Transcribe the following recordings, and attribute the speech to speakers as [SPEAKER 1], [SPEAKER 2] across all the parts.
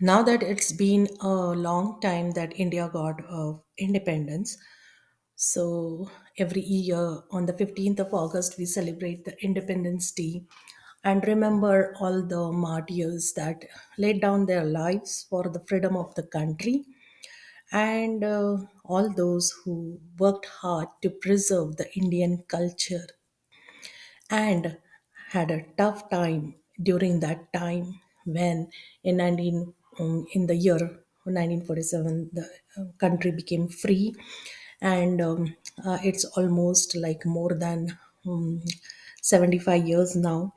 [SPEAKER 1] Now that it's been a long time that India got independence, so every year on the 15th of August, we celebrate the Independence Day and remember all the martyrs that laid down their lives for the freedom of the country and all those who worked hard to preserve the Indian culture and had a tough time during that time when in the year 1947 the country became free and it's almost like more than 75 years now.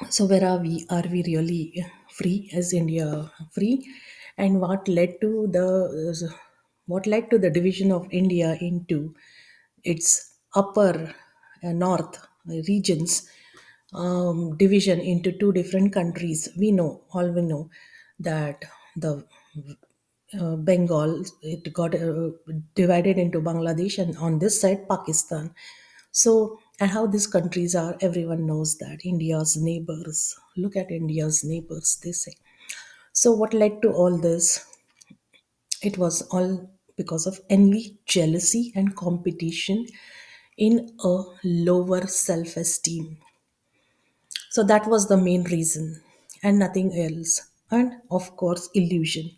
[SPEAKER 1] So where are we? Are we really free? Is India free? And what led to the division of India into its upper north regions, division into two different countries? We know that the Bengal, it got divided into Bangladesh and on this side Pakistan. So, and how these countries are, everyone knows that India's neighbors. Look at India's neighbors, they say. So, what led to all this? It was all because of envy, jealousy, and competition in a lower self esteem. So, that was the main reason, and nothing else. And of course, illusion.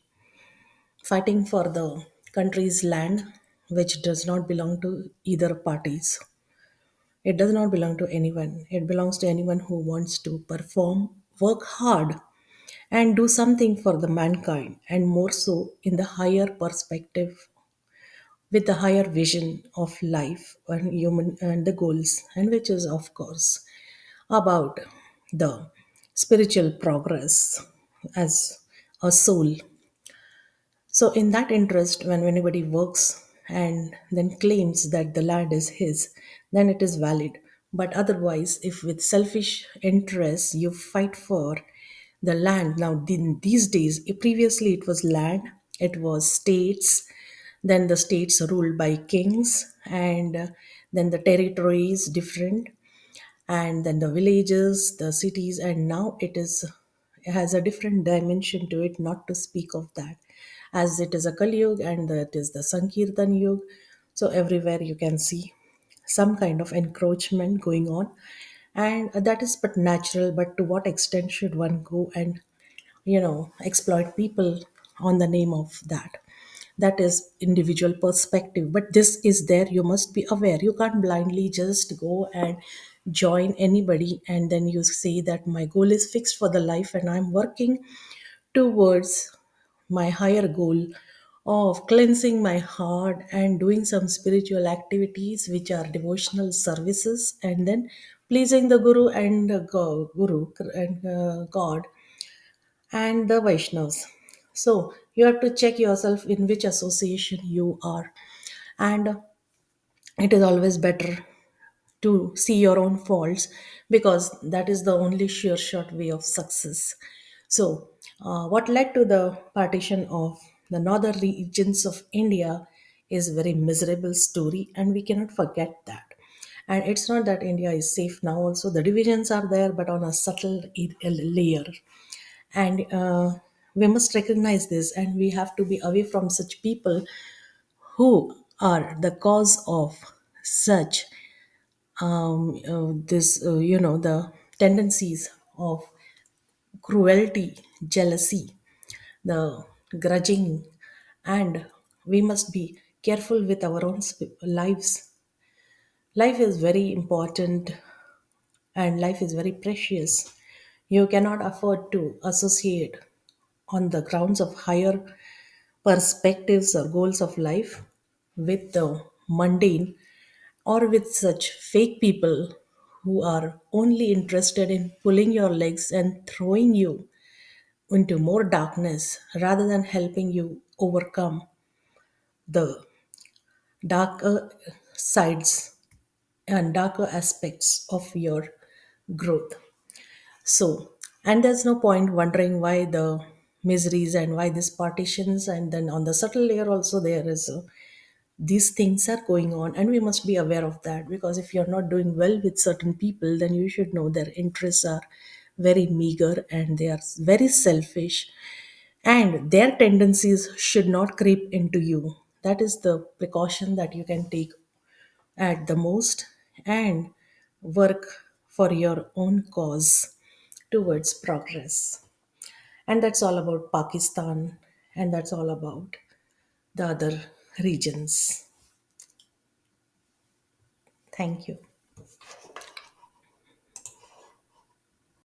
[SPEAKER 1] Fighting for the country's land, which does not belong to either parties. It does not belong to anyone. It belongs to anyone who wants to perform, work hard, and do something for the mankind, and more so in the higher perspective, with the higher vision of life and human and the goals, and which is of course about the spiritual progress as a soul. So, in that interest, when anybody works and then claims that the land is his, then it is valid. But otherwise, if with selfish interests you fight for the land, now these days, previously it was land, it was states, then the states ruled by kings, and then the territories different, and then the villages, the cities, and now it has a different dimension to it, not to speak of that, as it is a Kali Yuga and it is the Sankirtan Yuga. So everywhere you can see some kind of encroachment going on, and that is but natural. But to what extent should one go and exploit people on the name of that? That is individual perspective, but this is there. You must be aware. You can't blindly just go and join anybody and then you say that my goal is fixed for the life and I'm working towards my higher goal of cleansing my heart and doing some spiritual activities which are devotional services, and then pleasing the guru and guru and god and the Vaishnavas. So you have to check yourself in which association you are, and it is always better to see your own faults because that is the only sure shot way of success. So, what led to the partition of the northern regions of India is a very miserable story, and we cannot forget that. And it's not that India is safe now. Also, the divisions are there, but on a subtle layer, and we must recognize this and we have to be away from such people who are the cause of such the tendencies of cruelty, jealousy, the grudging, and we must be careful with our own lives. Life is very important and life is very precious. You cannot afford to associate on the grounds of higher perspectives or goals of life with the mundane or with such fake people who are only interested in pulling your legs and throwing you into more darkness rather than helping you overcome the darker sides and darker aspects of your growth. So, and there's no point wondering why the miseries and why these partitions, and then on the subtle layer also there is these things are going on, and we must be aware of that because if you're not doing well with certain people, then you should know their interests are very meager, and they are very selfish, and their tendencies should not creep into you. That is the precaution that you can take at the most, and work for your own cause towards progress. And that's all about Pakistan, and that's all about the other regions. Thank you.